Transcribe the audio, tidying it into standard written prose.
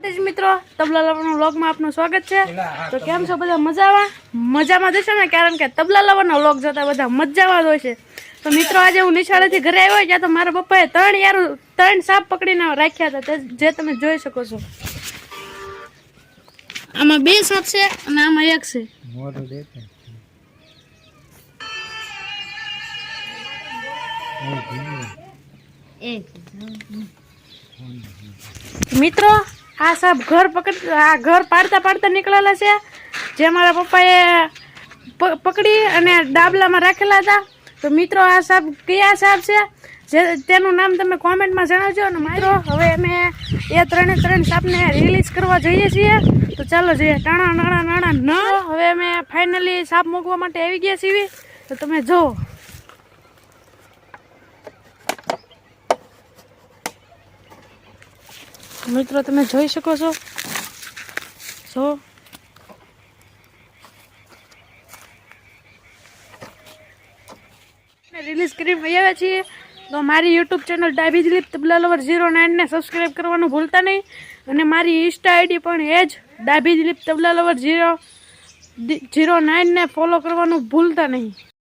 મિત્રો તબલા લવરના વ્લોગમાં આપનું સ્વાગત છે। તો કેમ છો બધા? મજામાં જશો ને? કારણ કે તબલા લવરના વ્લોગ જોતા બધા મજામાં જ હોય છે। તો મિત્રો આજે હું નિશાળેથી ઘરે આવ્યો ત્યાં તો મારા પપ્પાએ ત્રણ સાપ પકડીને રાખ્યા હતા, જે તમે જોઈ શકો છો। આમાં 2 સાપ છે અને આમાં 1 છે। મિત્રો આ સાપ ઘર પાડતા નીકળેલા છે, જે મારા પપ્પાએ પકડી અને ડાબલામાં રાખેલા હતા। તો મિત્રો આ સાપ કયા સાપ છે જે તેનું નામ તમે કોમેન્ટમાં જણાવજો। અને મિત્રો હવે અમે એ ત્રણ સાપને રિલીઝ કરવા જઈએ છીએ। તો ચાલો જઈએ। નાણા ન હવે અમે ફાઇનલી સાપ મૂકવા માટે આવી ગયા છીએ। તો તમે જો મિત્રો, તમે જોઈ શકો છો। રિલીઝ કરી આવ્યા છીએ। તો મારી યુટ્યુબ ચેનલ ડાભી દિલીપ તબલા લવર 09 ને સબસ્ક્રાઈબ કરવાનું ભૂલતા નહીં। અને મારી ઇન્સ્ટા આઈડી પણ એ જ ડાભી દિલીપ તબલા લવર 09 ને ફોલો કરવાનું ભૂલતા નહીં।